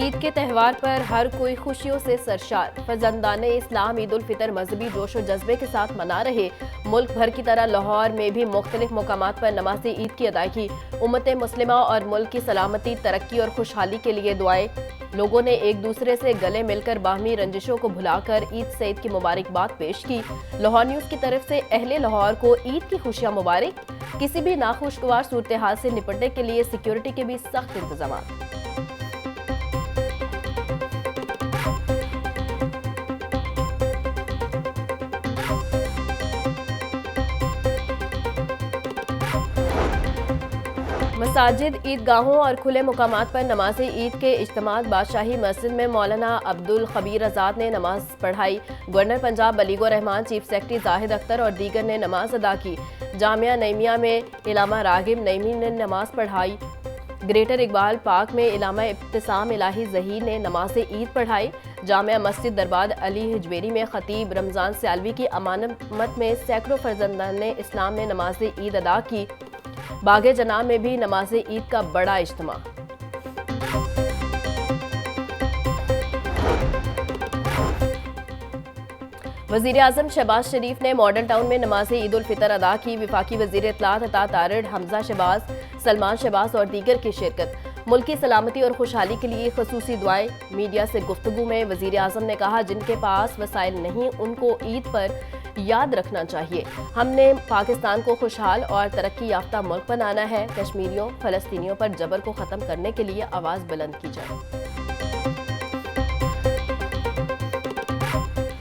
ईद के त्यौहार पर हर कोई खुशियों से सरशार। फर्जंदाने इस्लाम ईद उल फितर मजहबी जोश और जज्बे के साथ मना रहे। मुल्क भर की तरह लाहौर में भी मुख्तलिफ मकामात पर नमाज ईद की अदायगी। उम्मत मुस्लिमा और मुल्क की सलामती, तरक्की और खुशहाली के लिए दुआएं। लोगों ने एक दूसरे से गले मिलकर बाहमी रंजिशों को भुलाकर ईद सईद की मुबारकबाद पेश की। लाहौर न्यूज़ की तरफ से अहले लाहौर को ईद की खुशियां मुबारक। किसी भी नाखुशगवार सूरत हाल से निपटने के लिए सिक्योरिटी के भी सख्त इंतजाम। मसाजिद, ईदगाहों और खुले मुकामात पर नमाज ईद के इज्तिमात। बादशाही मस्जिद में मौलाना अब्दुल खबीर आज़ाद ने नमाज पढ़ाई। Governor Punjab Baligur Rahman, chief secretary Zahid Akhtar और दीगर ने नमाज अदा की। जामिया नईमिया में इलामा रागिब नईमी ने नमाज पढ़ाई। ग्रेटर इकबाल पार्क में इलामा इब्तिसाम इलाही ज़हीर ने नमाज ईद पढ़ाई। जामिया मस्जिद दरबार अली हिजवेरी में खतीब रमज़ान सयालवी की अमानत में सैकड़ों फर्जंदाने इस्लाम ने नमाज ईद अदा की। बागे जनाब में भी नमाज ईद का बड़ा इज्तिमा। वज़ीर आज़म शहबाज शरीफ ने मॉडल टाउन में नमाज ईद उल फितर अदा की। वफाकी वज़ीर इत्तलात अता तारिड़, हमजा शहबाज, सलमान शहबाज और दीगर की शिरकत। मुल्क की सलामती और खुशहाली के लिए खसूसी दुआएं। मीडिया से गुफ्तगू में वज़ीर आज़म ने कहा, जिनके पास वसाइल नहीं उनको ईद पर याद रखना चाहिए, हमने पाकिस्तान को खुशहाल और तरक्की याफ्ता मुल्क बनाना है। कश्मीरियों, फ़लस्तीनियों पर जबर को ख़त्म करने के लिए आवाज़ बुलंद की जाए।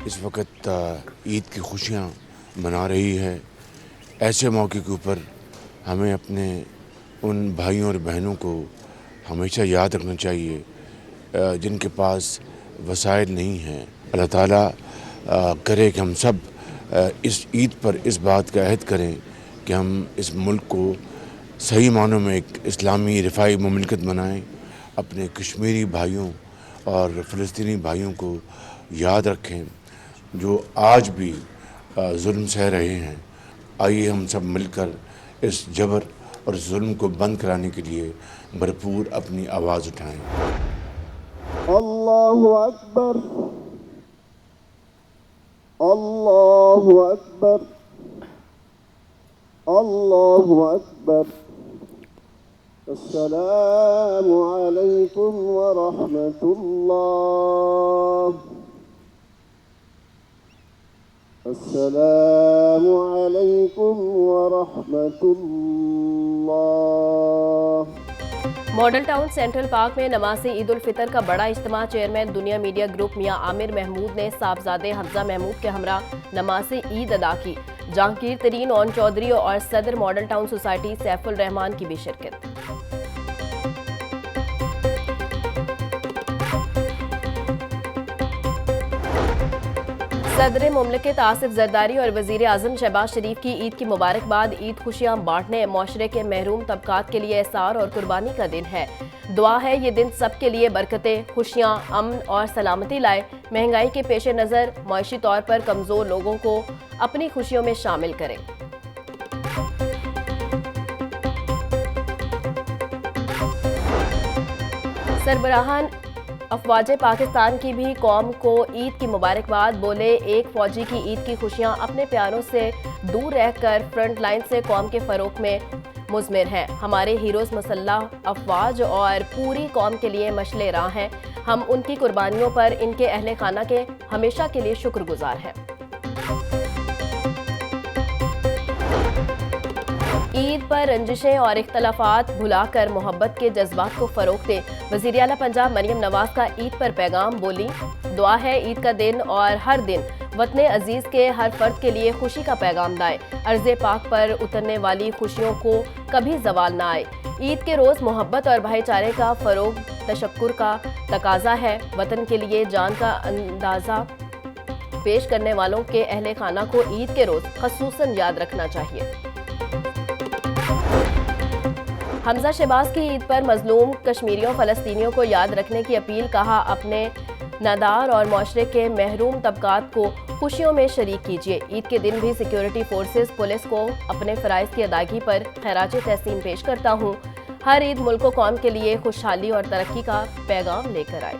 इस वक्त ईद की खुशियाँ मना रही है। ऐसे मौके के ऊपर हमें अपने उन भाइयों और बहनों को हमेशा याद रखना चाहिए जिनके पास वसाइल नहीं हैं। अल्लाह ताला करे कि हम सब इस ईद पर इस बात का अहद करें कि हम इस मुल्क को सही मानों में एक इस्लामी रिफाई मुमलिकत बनाएं। अपने कश्मीरी भाइयों और फ़लस्तीनी भाइयों को याद रखें जो आज भी जुल्म सह रहे हैं। आइए हम सब मिलकर इस जबर और जुल्म को बंद कराने के लिए भरपूर अपनी आवाज़ उठाएं। अल्लाहु अकबर, अल्लाहु अकबर, अल्लाहु अकबर। अस्सलामु अलैकुम व रहमतुल्लाह, अस्सलामु अलैकुम व रहमतुल्लाह। मॉडल टाउन सेंट्रल पार्क में नमाज ईद उल फितर का बड़ा इज्तिमा। चेयरमैन दुनिया मीडिया ग्रुप मियां आमिर महमूद ने साहबजादे हमजा महमूद के हमरा नमाज ईद अदा की। जहांगीर तरीन, ओन चौधरी और सदर model town society Saiful Rahman की भी शिरकत। सदर मुमलिकत आसिफ जरदारी और वज़ीर आज़म शहबाज शरीफ की ईद की मुबारकबाद। ईद खुशियाँ बांटने, माशरे के महरूम तबकात के लिए एहसार और कुर्बानी का दिन है। दुआ है ये दिन सबके लिए बरकतें, खुशियाँ, अमन और सलामती लाए। महंगाई के पेश नज़र माशी तौर पर कमज़ोर लोगों को अपनी खुशियों में शामिल करें। सरबराहान अफवाज पाकिस्तान की भी कौम को ईद की मुबारकबाद। बोले, एक फौजी की ईद की खुशियाँ अपने प्यारों से दूर रहकर फ्रंट लाइन से कौम के फ़रोग में मुज़मिर हैं। हमारे हीरोज़ मुसल्लह अफवाज और पूरी कौम के लिए मशले राह हैं। हम उनकी कुर्बानियों पर इनके अहले खाना के हमेशा के लिए शुक्रगुजार हैं। ईद पर रंजिशें और इख्तलाफात भुलाकर मोहब्बत के जज्बात को फरोग दे। वज़ीर आला पंजाब मरियम नवाज का ईद पर पैगाम, बोली दुआ है ईद का दिन और हर दिन वतन अजीज के हर फर्द के लिए खुशी का पैगाम लाए। अर्ज़े पाक पर उतरने वाली खुशियों को कभी जवाल ना आए। ईद के रोज़ मोहब्बत और भाईचारे का फरोग तशक्कुर का तकाजा है। वतन के लिए जान का अंदाज़ा पेश करने वालों के अहले खाना को ईद के रोज़ खसूसन याद रखना चाहिए। हमजा शहबाज की ईद पर मजलूम कश्मीरियों फ़लस्तीनियों को याद रखने की अपील, कहा अपने नादार और माशरे के महरूम तबकात को खुशियों में शरीक कीजिए। ईद के दिन भी सिक्योरिटी फोर्सेस पुलिस को अपने फ़राइज़ की अदायगी पर खैराज तहसीन पेश करता हूँ। हर ईद मुल्क व कौम के लिए खुशहाली और तरक्की का पैगाम लेकर आए।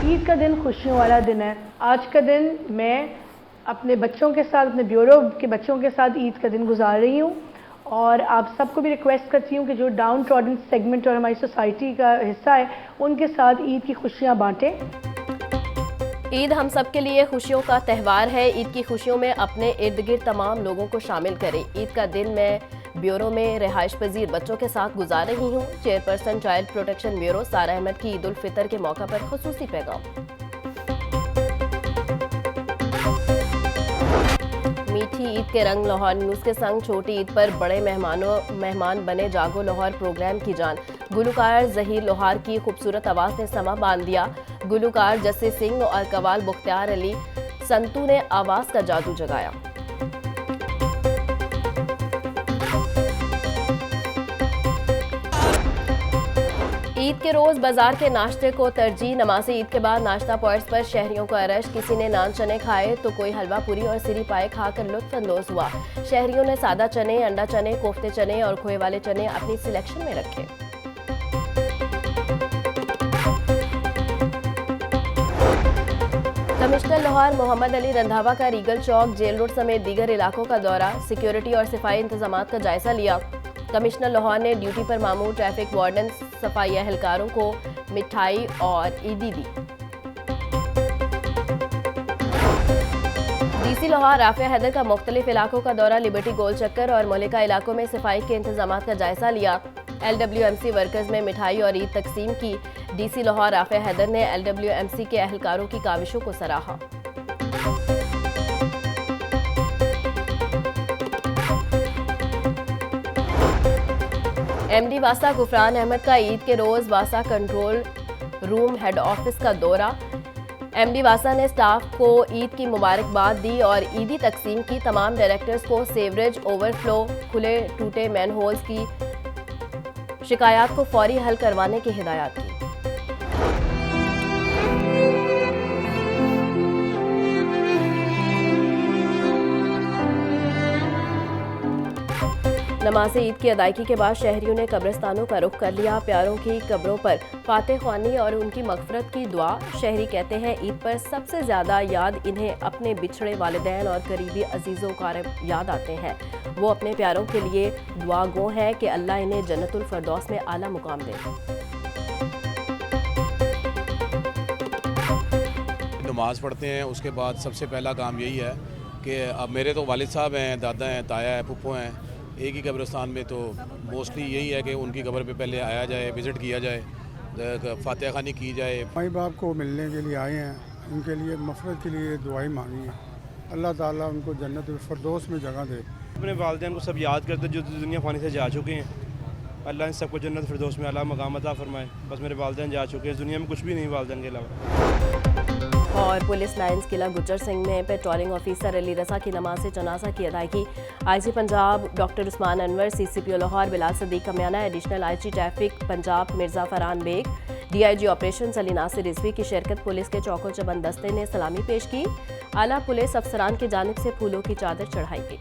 ईद का दिन खुशियों वाला दिन है। आज का दिन मैं अपने बच्चों के साथ, अपने ब्यूरो के बच्चों के साथ ईद का दिन गुजार रही हूँ और आप सबको भी रिक्वेस्ट करती हूँ कि जो डाउन ट्रॉडन सेगमेंट और हमारी सोसाइटी का हिस्सा है उनके साथ ईद की खुशियाँ बांटें। ईद हम सब के लिए खुशियों का त्यौहार है। ईद की खुशियों में अपने इर्द गिर्द तमाम लोगों को शामिल करें। ईद का दिन मैं ब्यूरो में रिहाइश पजीर बच्चों के साथ गुजार रही हूँ। चेयरपर्सन चाइल्ड प्रोटेक्शन ब्यूरो सारा अहमद की ईद उल फितर के मौका पर खुसूसी पैगाम। मीठी ईद के रंग, लाहौर न्यूज़ के संग छोटी ईद पर बड़े मेहमान बने जागो लाहौर प्रोग्राम की जान। गुलकार जहीर लोहार की खूबसूरत आवाज़ ने समा बांध दिया। गुलकार जस्सी सिंह और कवाल बुख्तियार अली संतू ने आवाज़ का जादू जगाया। ईद के रोज़ बाजार के नाश्ते को तरजीह, नमाज़े ईद के बाद नाश्ता पॉइंट्स पर शहरियों को अरेस्ट। किसी ने नान चने खाए तो कोई हलवा पूरी और सिरी पाए खाकर लुत्फ़ अंदोज़ हुआ। शहरियों ने सादा चने, अंडा चने, कोफ्ते चने और खोए वाले चने अपनी सिलेक्शन में रखे। कमिश्नर लाहौर मोहम्मद अली रंधावा का रीगल चौक, जेल रोड समेत दीगर इलाकों का दौरा, सिक्योरिटी और सफाई इंतजामात का जायजा लिया। कमिश्नर लाहौर ने ड्यूटी पर मामूर ट्रैफिक वार्डन, सफाई एहलकारों को मिठाई और ईदी दी। डीसी लाहौर राफिया हैदर का मुख्तलिफ इलाकों का दौरा, लिबर्टी गोल चक्कर और मलिका इलाकों में सफाई के इंतजामात का जायजा लिया। LWMC वर्कर्स में मिठाई और ईद तकसीम की। डीसी लाहौर राफिया हैदर ने LWMC के एहलकारों की काविशों को सराहा। MD वासा गुफरान अहमद का ईद के रोज़ वासा कंट्रोल रूम हेड ऑफिस का दौरा। MD वासा ने स्टाफ को ईद की मुबारकबाद दी और ईदी तकसीम की। तमाम डायरेक्टर्स को सीवरेज ओवरफ्लो, खुले टूटे मैनहोल्स की शिकायत को फौरी हल करवाने की हिदायत की। नमाज़े ईद की अदायगी के बाद शहरियों ने कब्रिस्तानों का रुख कर लिया। प्यारों की कब्रों पर फातह ख्वानी और उनकी मग़फ़िरत की दुआ। शहरी कहते हैं ईद पर सबसे ज़्यादा याद इन्हें अपने बिछड़े वालिदैन और करीबी अजीज़ों का याद आते हैं। वो अपने प्यारों के लिए दुआ गो हैं कि अल्लाह इन्हें जन्नतुल फ़िरदौस में आला मुकाम दे। नमाज़ पढ़ते हैं, उसके बाद सबसे पहला काम यही है कि अब मेरे तो वालिद साहब हैं, दादा हैं, ताया है, पुप्पो हैं, एक ही कब्रिस्तान में, तो मोस्टली यही है कि उनकी कब्र पे पहले आया जाए, विज़िट किया जाए, फातिहा ख़ानी की जाए। माई बाप को मिलने के लिए आए हैं, उनके लिए मफ़रत के लिए दुआई मांगी है। अल्लाह ताला उनको जन्नतुल फ़िरदौस में जगह दे। अपने वालिदैन को सब याद करते जो दुनिया फ़ानी से जा चुके हैं। अल्लाह इन सबको जन्नत फ़िरदौस में आला मकाम अता फरमाए। बस मेरे वालिदैन जा चुके हैं, दुनिया में कुछ भी नहीं वालिदैन के अलावा। और पुलिस लाइन्स किला गुज्जर सिंह में पेट्रोलिंग ऑफिसर अली रज़ा की नमाज़ जनाजा की अदायगी। IG Punjab doctor Usman Anwar, CCPO Lahore Bilal Sadiq Kamiana, additional IG traffic Punjab Mirza Farhan Baig, DIG operation Ali Nasir Rizvi की शिरकत। पुलिस के चौको चबंद दस्ते ने सलामी पेश की। आला पुलिस अफसरान की जानिब से फूलों की चादर चढ़ाई गई।